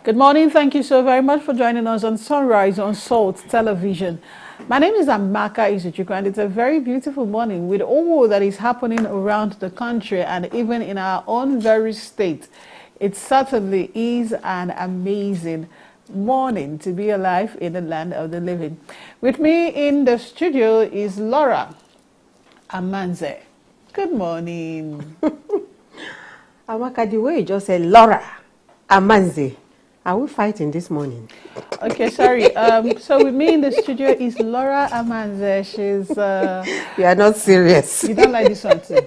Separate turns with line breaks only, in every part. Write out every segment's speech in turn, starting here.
Good morning. Thank you so very much for joining us on Sunrise on Salt Television. My name is Amaka Izuchukwu, and it's a very beautiful morning with all that is happening around the country and even in our own very state. It certainly is an amazing morning to be alive in the land of the living. With me in the studio is Laura Amanze. Good morning.
Amaka, the way you just said Laura Amanze, are we fighting this morning?
Okay, sorry. So with me in the studio is Laura Amanze. She's...
You are not serious.
You don't like this one too?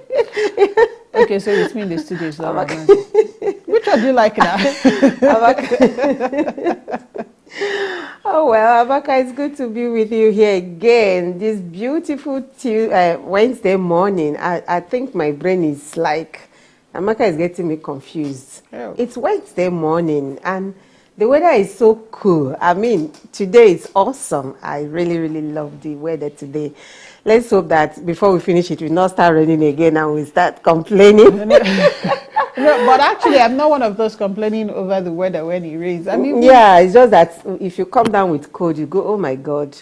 Okay, so with me in the studio is Laura Amanze. Which one do you like now?
Oh, well, Amaka, it's good to be with you here again. This beautiful Wednesday morning. I think my brain is like... Amaka is getting me confused.
Oh.
It's Wednesday morning and the weather is so cool. I mean, today is awesome. I really, really love the weather today. Let's hope that before we finish it, will not start raining again and we start complaining.
No, but actually, I'm not one of those complaining over the weather when it rains. I mean,
yeah, it's just that if you come down with cold, you go, oh my God.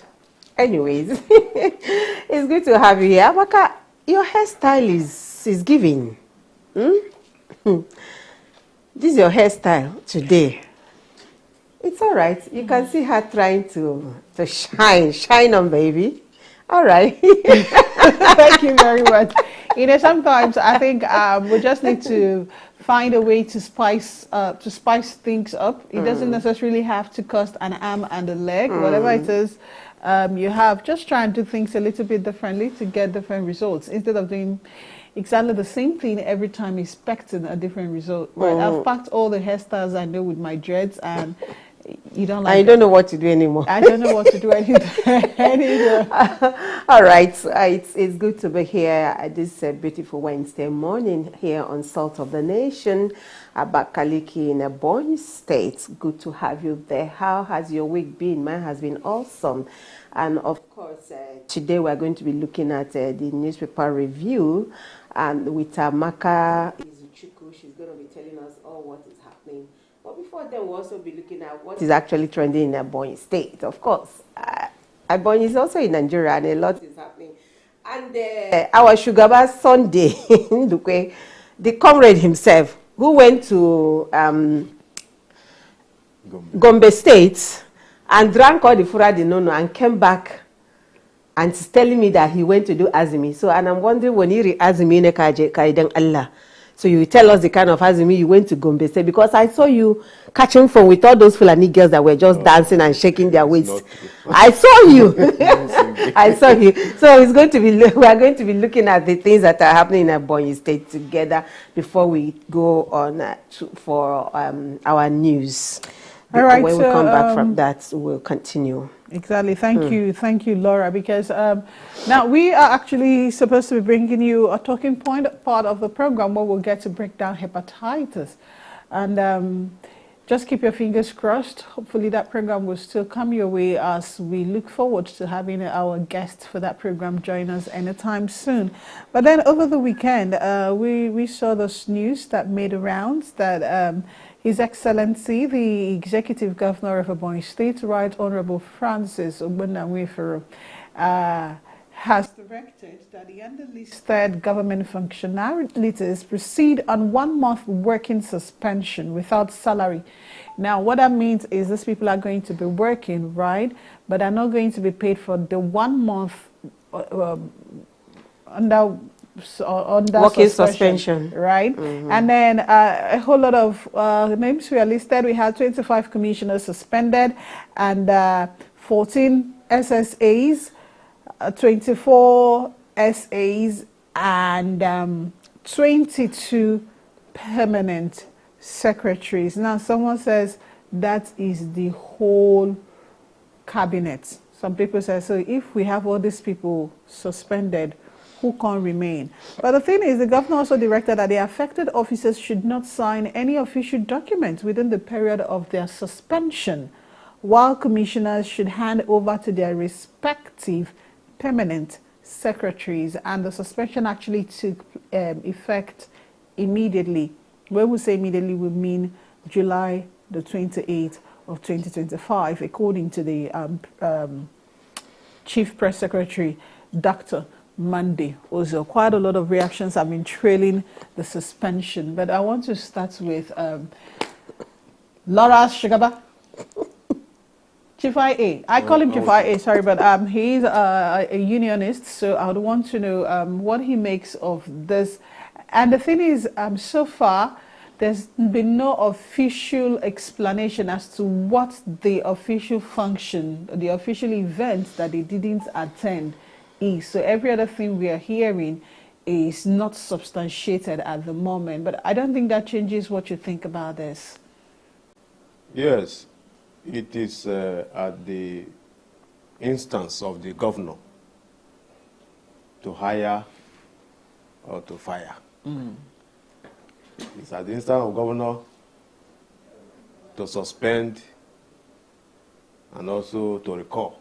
Anyways, it's good to have you here. Amaka, your hairstyle is giving. This is your hairstyle today. It's all right. You can see her trying to shine on, baby. All right.
Thank you very much. You know, sometimes I think we just need to find a way to spice things up. It doesn't necessarily have to cost an arm and a leg. Whatever it is you have, just try and do things a little bit differently to get different results instead of doing exactly the same thing every time, expecting a different result. Right? I've packed all the hairstyles I know with my dreads, and you don't like.
I don't know what to do anymore.
I don't know what to do anymore.
All right, it's good to be here at this beautiful Wednesday morning here on Salt of the Nation, Abakaliki in Ebonyi State. Good to have you there. How has your week been? Mine has been awesome. And of course, today we're going to be looking at the newspaper review, and with Amaka Izuchukwu, she's going to be telling us all what is happening. But before then, we'll also be looking at what is actually trending in Ebonyi State. Of course, Ebonyi is also in Nigeria, and a lot is happening. And our Sugaba Sunday, the comrade himself, who went to Gombe State and drank all the fura de nono and came back and is telling me that he went to do azumi. So, and I'm wondering, when he azumi ne kaiden Allah. So you tell us the kind of azumi you went to Gombe State, because I saw you catching phone with all those Fulani girls that were just dancing and shaking their waists. I saw you. I saw you. So it's going to be, we are going to be looking at the things that are happening in Ebonyi State together before we go on for our news.
All right,
when we come back from that, we'll continue.
Exactly. Thank you, Laura. Because now we are actually supposed to be bringing you a talking point part of the program where we'll get to break down hepatitis, and just keep your fingers crossed. Hopefully, that program will still come your way as we look forward to having our guest for that program join us anytime soon. But then over the weekend, we saw this news that made rounds that. His Excellency, the Executive Governor of Ebonyi State, Right Honorable Francis Ogbonnamefero, has directed that the underlisted government functionaries proceed on 1 month working suspension without salary. Now, what that means is these people are going to be working, right, but are not going to be paid for the 1 month under
working suspension,
right? And then a whole lot of names were listed. We had 25 commissioners suspended, and 14 SSAs, 24 SAs, and 22 permanent secretaries. Now, someone says that is the whole cabinet. Some people say, so if we have all these people suspended, who can't remain? But the thing is, the governor also directed that the affected officers should not sign any official documents within the period of their suspension, while commissioners should hand over to their respective permanent secretaries. And the suspension actually took effect immediately. When we say immediately, we mean July the 28th of 2025, according to the Chief Press Secretary, Dr. Monday Ozo. Quite a lot of reactions have been trailing the suspension, but I want to start with Laura Shigaba. Chief IA. I call him Chief IA, sorry, but he's a unionist, so I would want to know what he makes of this. And the thing is, so far, there's been no official explanation as to what the official function, the official event that they didn't attend is. So every other thing we are hearing is not substantiated at the moment. But I don't think that changes what you think about this.
Yes, it is at the instance of the governor to hire or to fire. It's at the instance of governor to suspend and also to recall.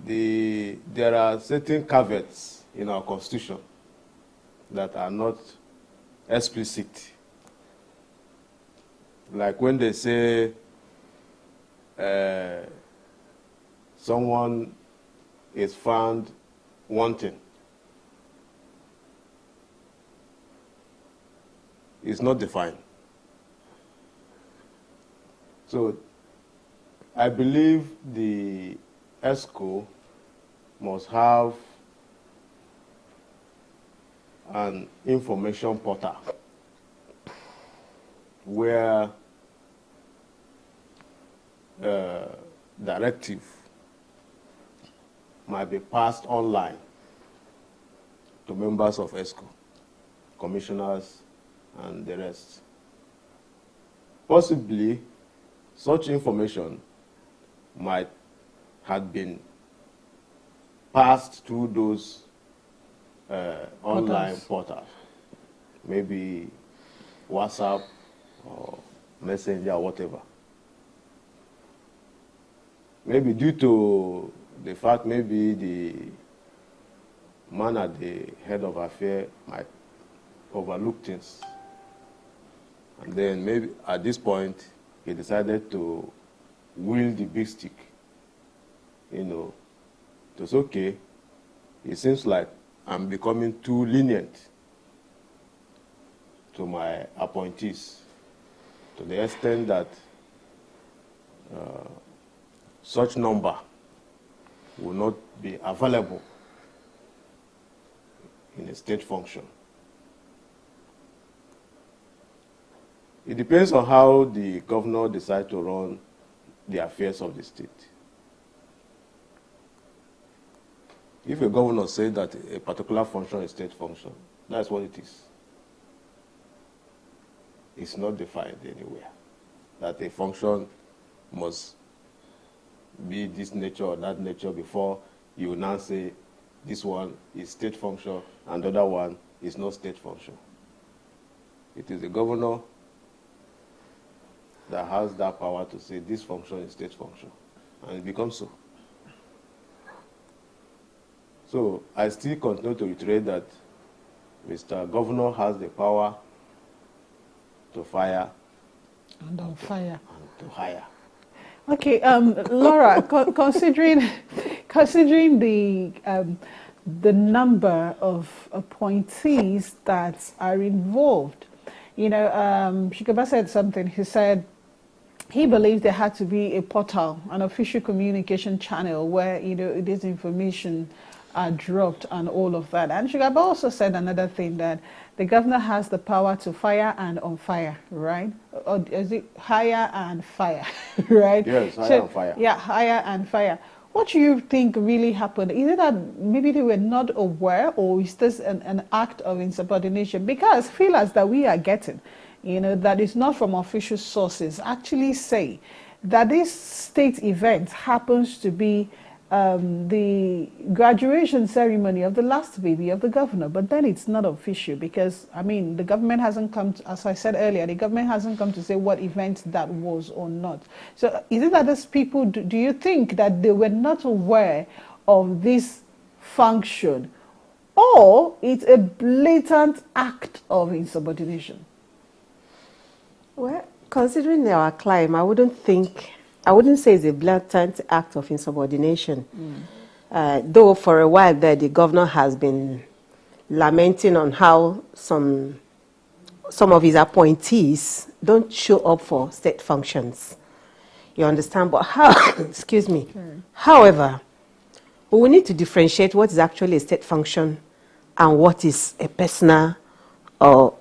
There are certain caveats in our constitution that are not explicit. Like when they say someone is found wanting, it's not defined. So I believe the ESCO must have an information portal where directive might be passed online to members of ESCO, commissioners, and the rest. Possibly, such information might have been passed through those online portals, maybe WhatsApp or Messenger or whatever. Maybe due to the fact maybe the man at the head of affair might overlook things. And then maybe at this point, he decided to wield the big stick. You know, it's okay. It seems like I'm becoming too lenient to my appointees, to the extent that such number will not be available in a state function. It depends on how the governor decides to run the affairs of the state. If a governor says that a particular function is state function, that's what it is. It's not defined anywhere that a function must be this nature or that nature before you now say this one is state function and the other one is not state function. It is the governor that has that power to say this function is state function, and it becomes so. So I still continue to reiterate that Mr. Governor has the power to fire
and on fire
and to hire.
Okay, Laura, considering the number of appointees that are involved, you know, Shikaba said something. He said he believes there had to be a portal, an official communication channel where, you know, this information are dropped and all of that. And Shikaba also said another thing, that the governor has the power to fire and on fire, right? Or is it hire and fire, right?
Yes, hire and fire.
Yeah, hire and fire. What do you think really happened? Is it that maybe they were not aware, or is this an act of insubordination? Because feelers that we are getting, you know, that is not from official sources, actually say that this state event happens to be the graduation ceremony of the last baby of the governor, but then it's not official because, I mean, the government hasn't come to, as I said earlier, the government hasn't come to say what event that was or not. So is it that these people, do you think that they were not aware of this function, or it's a blatant act of insubordination?
Well, considering our climb, I wouldn't say it's a blatant act of insubordination. Though for a while there, the governor has been lamenting on how some of his appointees don't show up for state functions. You understand? But how, excuse me. However, we need to differentiate what is actually a state function and what is a personal or,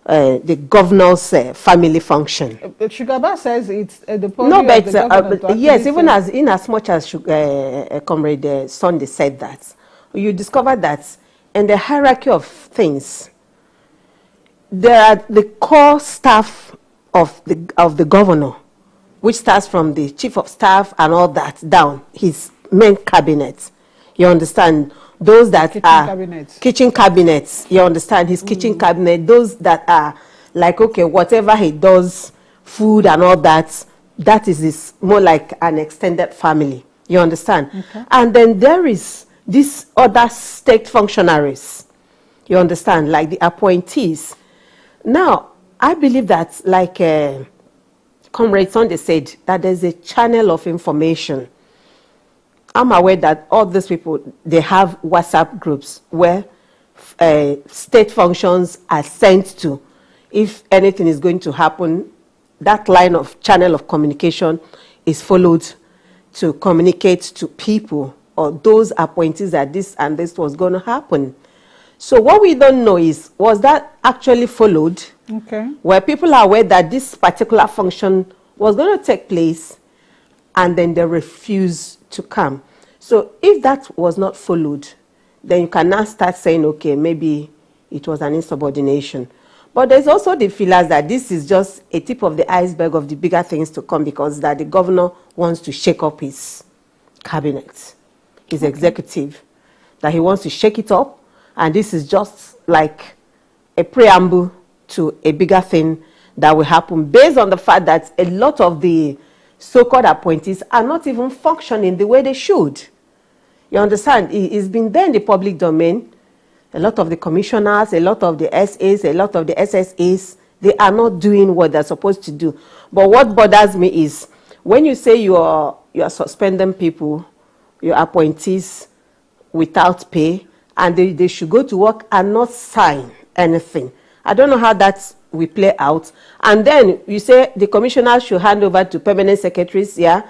the governor's family function.
Shugaba says it's the policy
No,
of the governor to
yes,
actually
even
say-
in as much as Comrade Sunday said that, you discover that in the hierarchy of things, there are the core staff of the governor, which starts from the chief of staff and all that down, his main cabinet. You understand? Those that kitchen cabinets, you understand, his kitchen cabinet, those that are like, okay, whatever he does, food and all that, that is more like an extended family. You understand? Okay. And then there is these other state functionaries, you understand, like the appointees. Now, I believe that, like Comrade Sunday said, that there's a channel of information. I'm aware that all these people, they have WhatsApp groups where state functions are sent to. If anything is going to happen, that line of channel of communication is followed to communicate to people or those appointees that this and this was going to happen. So what we don't know is, was that actually followed? Okay. Where people are aware that this particular function was going to take place and then they refuse to come. So if that was not followed, then you can now start saying, okay, maybe it was an insubordination. But there's also the feelers that this is just a tip of the iceberg of the bigger things to come, because that the governor wants to shake up his cabinet, his executive, that he wants to shake it up. And this is just like a preamble to a bigger thing that will happen, based on the fact that a lot of the so-called appointees are not even functioning the way they should. You understand? It's been there in the public domain. A lot of the commissioners, a lot of the SAs, a lot of the SSAs, they are not doing what they're supposed to do. But what bothers me is when you say you are suspending people, your appointees, without pay, and they should go to work and not sign anything. I don't know how that will play out. And then you say the commissioners should hand over to permanent secretaries, yeah?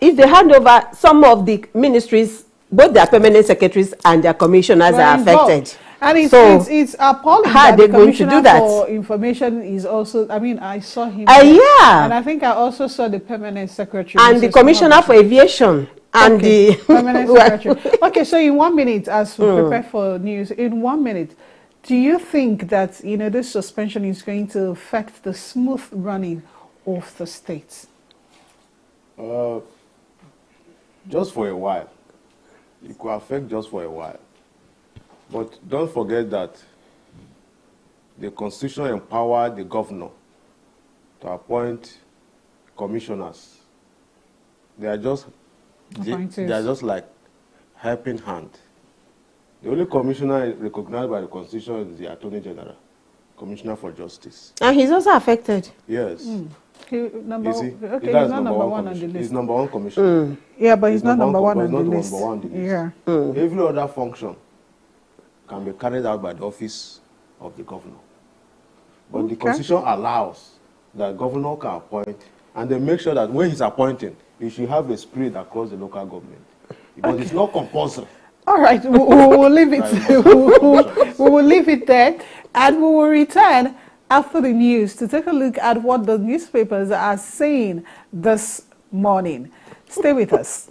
If they hand over, some of the ministries, both their permanent secretaries and their commissioners are affected.
And it's appalling
how
that
are they
the
going to
Commissioner
do that?
for Information is also, I mean, I saw him.
Yeah.
And I think I also saw the permanent secretary.
And the Commissioner for Aviation. And the
permanent secretary. Okay, so in 1 minute, as we prepare for news, in 1 minute, do you think that, this suspension is going to affect the smooth running of the states?
Just for a while. It could affect just for a while. But don't forget that the Constitution empowered the governor to appoint commissioners. They are just like helping hand. The only commissioner recognized by the Constitution is the Attorney General, Commissioner for Justice.
And he's also affected.
Yes.
He's not number one on the list.
He's number one commissioner.
Yeah, but he's not number one on the list.
Yeah. Every other function can be carried out by the office of the governor. But the Constitution allows that the governor can appoint, and they make sure that when he's appointing, he should have a spirit across the local government. Because it's not compulsory.
All right, we will leave it. We will leave it there, and we will return after the news to take a look at what the newspapers are saying this morning. Stay with us.